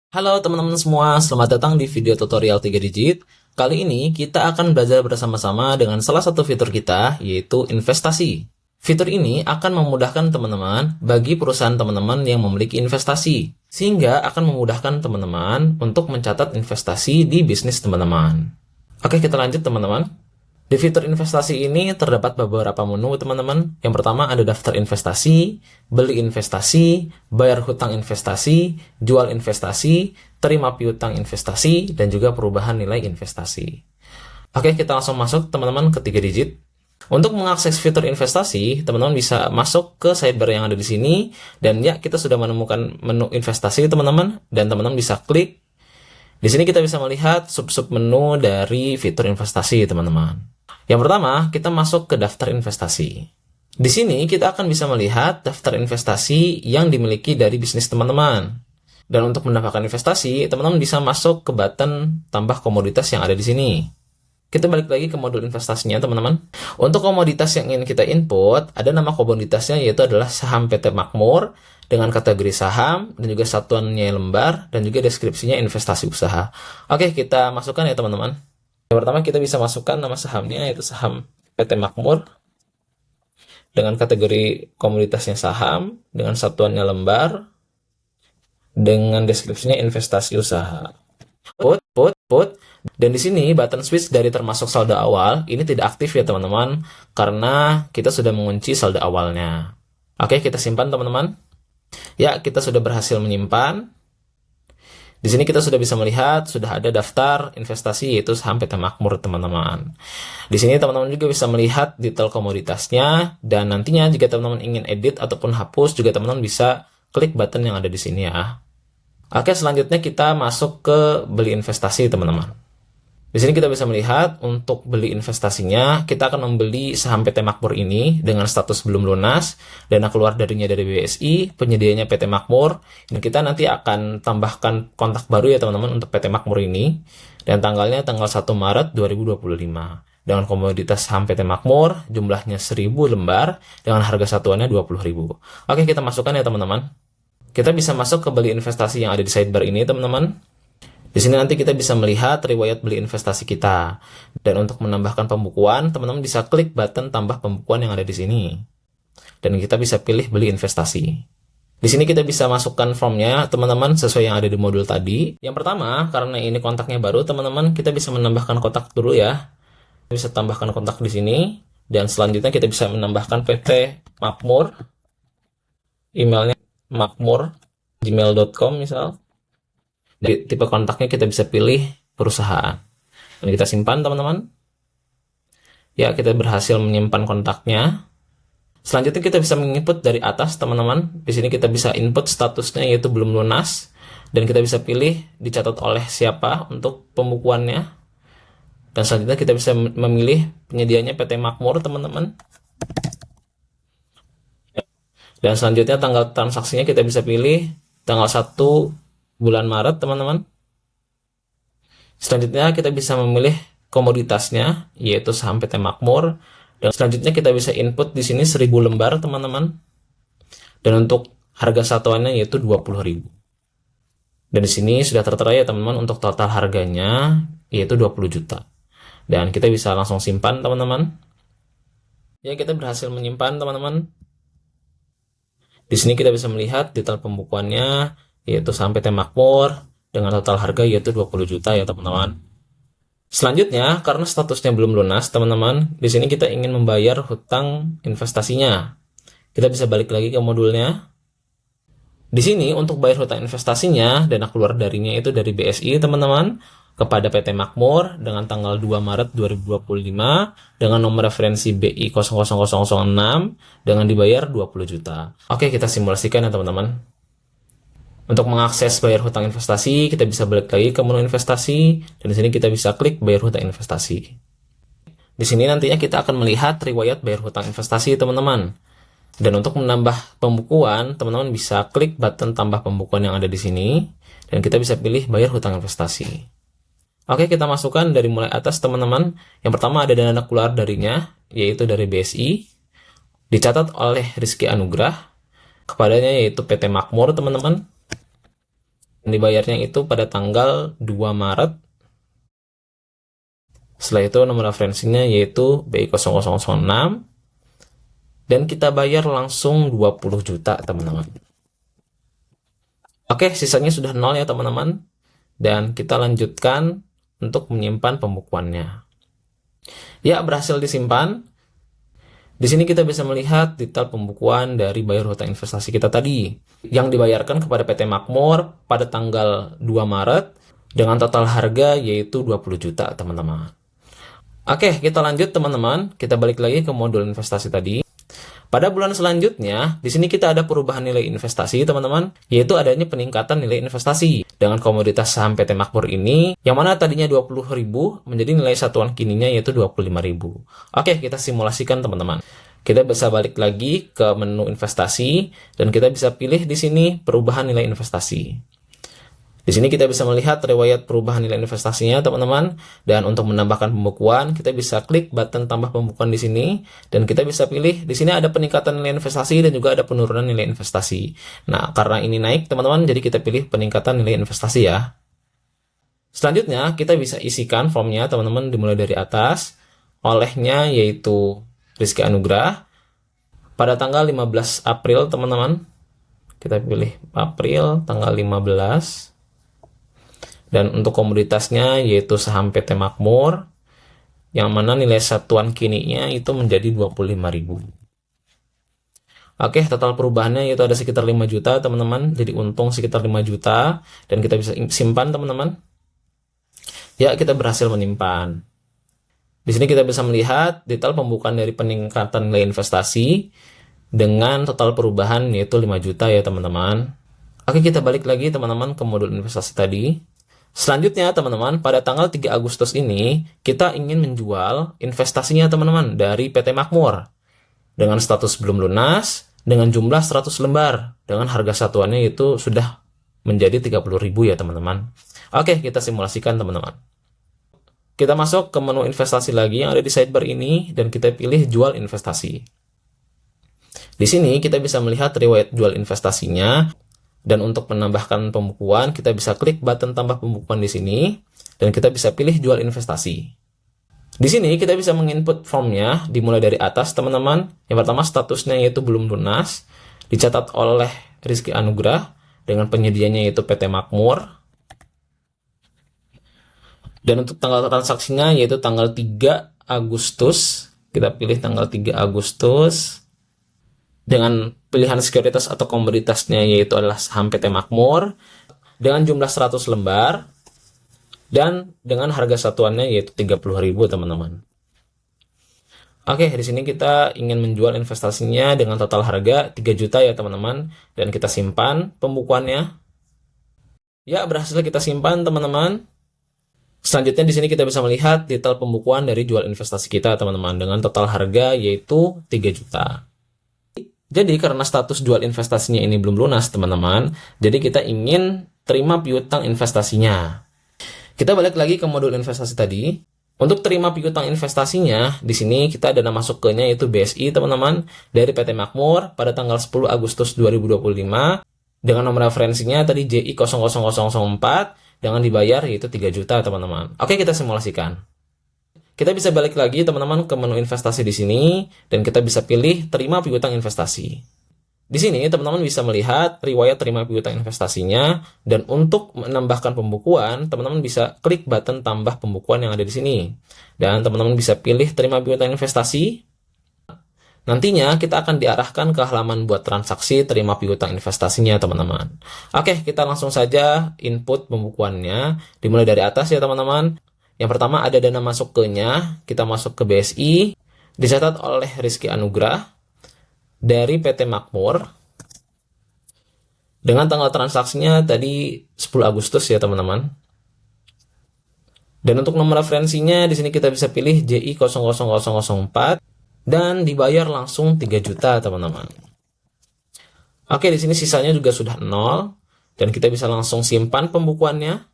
Halo teman-teman semua, selamat datang di video tutorial 3 digit. Kali ini kita akan belajar bersama-sama dengan salah satu fitur kita, yaitu investasi. Fitur ini akan memudahkan teman-teman bagi perusahaan teman-teman yang memiliki investasi, sehingga akan memudahkan teman-teman untuk mencatat investasi di bisnis teman-teman. Oke, kita lanjut teman-teman. Di fitur investasi ini terdapat beberapa menu teman-teman. Yang pertama ada daftar investasi, beli investasi, bayar hutang investasi, jual investasi, terima piutang investasi, dan juga perubahan nilai investasi. Oke, kita langsung masuk teman-teman ke 3 digit. Untuk mengakses fitur investasi, teman-teman bisa masuk ke sidebar yang ada di sini. Dan ya, kita sudah menemukan menu investasi teman-teman. Dan teman-teman bisa klik. Di sini kita bisa melihat sub-sub menu dari fitur investasi teman-teman. Yang pertama, kita masuk ke daftar investasi. Di sini kita akan bisa melihat daftar investasi yang dimiliki dari bisnis teman-teman. Dan untuk mendapatkan investasi, teman-teman bisa masuk ke button tambah komoditas yang ada di sini. Kita balik lagi ke modul investasinya, teman-teman. Untuk komoditas yang ingin kita input, ada nama komoditasnya yaitu adalah saham PT Makmur dengan kategori saham dan juga satuannya lembar dan juga deskripsinya investasi usaha. Oke, kita masukkan ya, teman-teman. Yang pertama kita bisa masukkan nama sahamnya yaitu saham PT Makmur dengan kategori komoditasnya saham, dengan satuannya lembar, dengan deskripsinya investasi usaha. Put. Dan di sini button switch dari termasuk saldo awal ini tidak aktif ya teman-teman karena kita sudah mengunci saldo awalnya. Oke, kita simpan teman-teman. Ya, kita sudah berhasil menyimpan. Di sini kita sudah bisa melihat sudah ada daftar investasi yaitu saham PT Makmur teman-teman. Di sini teman-teman juga bisa melihat detail komoditasnya dan nantinya jika teman-teman ingin edit ataupun hapus juga teman-teman bisa klik button yang ada di sini ya. Oke, selanjutnya kita masuk ke beli investasi teman-teman. Di sini kita bisa melihat untuk beli investasinya, kita akan membeli saham PT Makmur ini dengan status belum lunas, dana keluar darinya dari BSI, penyedianya PT Makmur, dan kita nanti akan tambahkan kontak baru ya teman-teman untuk PT Makmur ini, dan tanggalnya tanggal 1 Maret 2025. Dengan komoditas saham PT Makmur, jumlahnya 1000 lembar, dengan harga satuannya 20.000. Oke, kita masukkan ya teman-teman. Kita bisa masuk ke beli investasi yang ada di sidebar ini teman-teman. Di sini nanti kita bisa melihat riwayat beli investasi kita. Dan untuk menambahkan pembukuan, teman-teman bisa klik button tambah pembukuan yang ada di sini. Dan kita bisa pilih beli investasi. Di sini kita bisa masukkan formnya, teman-teman, sesuai yang ada di modul tadi. Yang pertama, karena ini kontaknya baru, teman-teman, kita bisa menambahkan kontak dulu ya. Kita bisa tambahkan kontak di sini. Dan selanjutnya kita bisa menambahkan PT Makmur. Emailnya makmur@gmail.com misal. Di tipe kontaknya kita bisa pilih perusahaan. Dan kita simpan teman-teman. Ya, kita berhasil menyimpan kontaknya. Selanjutnya kita bisa menginput dari atas teman-teman. Di sini kita bisa input statusnya yaitu belum lunas. Dan kita bisa pilih dicatat oleh siapa untuk pembukuannya. Dan selanjutnya kita bisa memilih penyedianya PT Makmur teman-teman. Dan selanjutnya tanggal transaksinya kita bisa pilih tanggal 1 bulan Maret teman-teman. Selanjutnya kita bisa memilih komoditasnya yaitu saham PT Makmur dan selanjutnya kita bisa input di sini 1000 lembar teman-teman. Dan untuk harga satuannya yaitu 20.000. Dan di sini sudah tertera ya teman-teman untuk total harganya yaitu 20 juta. Dan kita bisa langsung simpan teman-teman. Ya, kita berhasil menyimpan teman-teman. Di sini kita bisa melihat detail pembukuannya yaitu saham PT Makmur dengan total harga yaitu 20 juta ya teman-teman. Selanjutnya, karena statusnya belum lunas teman-teman, di sini kita ingin membayar hutang investasinya. Kita bisa balik lagi ke modulnya. Di sini untuk bayar hutang investasinya, dana keluar darinya itu dari BSI teman-teman kepada PT Makmur dengan tanggal 2 Maret 2025 dengan nomor referensi BI 00006 dengan dibayar 20 juta. Oke, kita simulasikan ya teman-teman. Untuk mengakses bayar hutang investasi, kita bisa balik lagi ke menu investasi, dan di sini kita bisa klik bayar hutang investasi. Di sini nantinya kita akan melihat riwayat bayar hutang investasi, teman-teman. Dan untuk menambah pembukuan, teman-teman bisa klik button tambah pembukuan yang ada di sini, dan kita bisa pilih bayar hutang investasi. Oke, kita masukkan dari mulai atas, teman-teman. Yang pertama ada dana keluar darinya, yaitu dari BSI, dicatat oleh Rizky Anugrah, kepadanya yaitu PT Makmur, teman-teman. Dibayarnya itu pada tanggal 2 Maret. Setelah itu nomor referensinya yaitu BI0006. Dan kita bayar langsung 20 juta, teman-teman. Oke, sisanya sudah nol ya, teman-teman. Dan kita lanjutkan untuk menyimpan pembukuannya. Ya, berhasil disimpan. Di sini kita bisa melihat detail pembukuan dari bayar hutang investasi kita tadi, yang dibayarkan kepada PT Makmur pada tanggal 2 Maret dengan total harga yaitu 20 juta, teman-teman. Oke, kita lanjut, teman-teman. Kita balik lagi ke modul investasi tadi. Pada bulan selanjutnya, di sini kita ada perubahan nilai investasi, teman-teman, yaitu adanya peningkatan nilai investasi dengan komoditas saham PT Makmur ini, yang mana tadinya 20.000 menjadi nilai satuan kininya yaitu 25.000. Oke, kita simulasikan, teman-teman. Kita bisa balik lagi ke menu investasi dan kita bisa pilih di sini perubahan nilai investasi. Di sini kita bisa melihat riwayat perubahan nilai investasinya, teman-teman. Dan untuk menambahkan pembukuan, kita bisa klik button tambah pembukuan di sini dan kita bisa pilih di sini ada peningkatan nilai investasi dan juga ada penurunan nilai investasi. Nah, karena ini naik, teman-teman, jadi kita pilih peningkatan nilai investasi ya. Selanjutnya, kita bisa isikan formnya, teman-teman, dimulai dari atas. Olehnya yaitu Rizky Anugrah pada tanggal 15 April, teman-teman. Kita pilih April tanggal 15. Dan untuk komoditasnya yaitu saham PT Makmur, yang mana nilai satuan kininya itu menjadi 25.000. Oke, total perubahannya yaitu ada sekitar 5 juta, teman-teman. Jadi untung sekitar 5 juta. Dan kita bisa simpan, teman-teman. Ya, kita berhasil menyimpan. Di sini kita bisa melihat detail pembukaan dari peningkatan nilai investasi dengan total perubahan yaitu 5 juta ya, teman-teman. Oke, kita balik lagi, teman-teman, ke modul investasi tadi. Selanjutnya, teman-teman, pada tanggal 3 Agustus ini, kita ingin menjual investasinya, teman-teman, dari PT Makmur. Dengan status belum lunas, dengan jumlah 100 lembar, dengan harga satuannya itu sudah menjadi 30.000 ya, teman-teman. Oke, kita simulasikan, teman-teman. Kita masuk ke menu investasi lagi yang ada di sidebar ini, dan kita pilih jual investasi. Di sini, kita bisa melihat riwayat jual investasinya. Dan untuk menambahkan pembukuan, kita bisa klik button tambah pembukuan di sini, dan kita bisa pilih jual investasi. Di sini kita bisa menginput formnya, dimulai dari atas, teman-teman. Yang pertama, statusnya yaitu belum lunas, dicatat oleh Rizky Anugrah, dengan penyedianya yaitu PT Makmur. Dan untuk tanggal transaksinya yaitu tanggal 3 Agustus, kita pilih tanggal 3 Agustus, dengan pilihan sekuritas atau komoditasnya yaitu adalah saham PT Makmur dengan jumlah 100 lembar dan dengan harga satuannya yaitu 30.000, teman-teman. Oke, di sini kita ingin menjual investasinya dengan total harga 3 juta ya, teman-teman, dan kita simpan pembukuannya. Ya, berhasil kita simpan, teman-teman. Selanjutnya di sini kita bisa melihat detail pembukuan dari jual investasi kita, teman-teman, dengan total harga yaitu 3 juta. Jadi karena status jual investasinya ini belum lunas, teman-teman, jadi kita ingin terima piutang investasinya. Kita balik lagi ke modul investasi tadi. Untuk terima piutang investasinya, di sini kita dana masuk ke-nya yaitu BSI, teman-teman, dari PT Makmur pada tanggal 10 Agustus 2025 dengan nomor referensinya tadi JI00004 dengan dibayar yaitu 3 juta, teman-teman. Oke, kita simulasikan. Kita bisa balik lagi, teman-teman, ke menu investasi di sini dan kita bisa pilih terima piutang investasi. Di sini teman-teman bisa melihat riwayat terima piutang investasinya, dan untuk menambahkan pembukuan, teman-teman bisa klik button tambah pembukuan yang ada di sini. Dan teman-teman bisa pilih terima piutang investasi. Nantinya kita akan diarahkan ke halaman buat transaksi terima piutang investasinya, teman-teman. Oke, kita langsung saja input pembukuannya. Dimulai dari atas ya, teman-teman. Yang pertama ada dana masuk ke-nya, kita masuk ke BSI, dicatat oleh Rizky Anugrah dari PT Makmur. Dengan tanggal transaksinya tadi 10 Agustus ya, teman-teman. Dan untuk nomor referensinya di sini kita bisa pilih JI00004 dan dibayar langsung 3 juta, teman-teman. Oke, di sini sisanya juga sudah 0 dan kita bisa langsung simpan pembukuannya.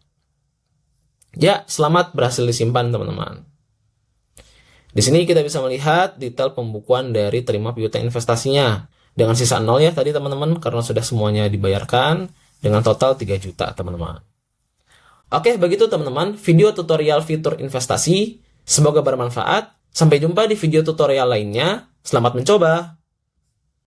Ya, selamat berhasil disimpan, teman-teman. Di sini kita bisa melihat detail pembukuan dari terima piutang investasinya. Dengan sisa 0 ya tadi, teman-teman, karena sudah semuanya dibayarkan. dengan total 3 juta, teman-teman. Oke, begitu teman-teman video tutorial fitur investasi. Semoga bermanfaat. Sampai jumpa di video tutorial lainnya. Selamat mencoba!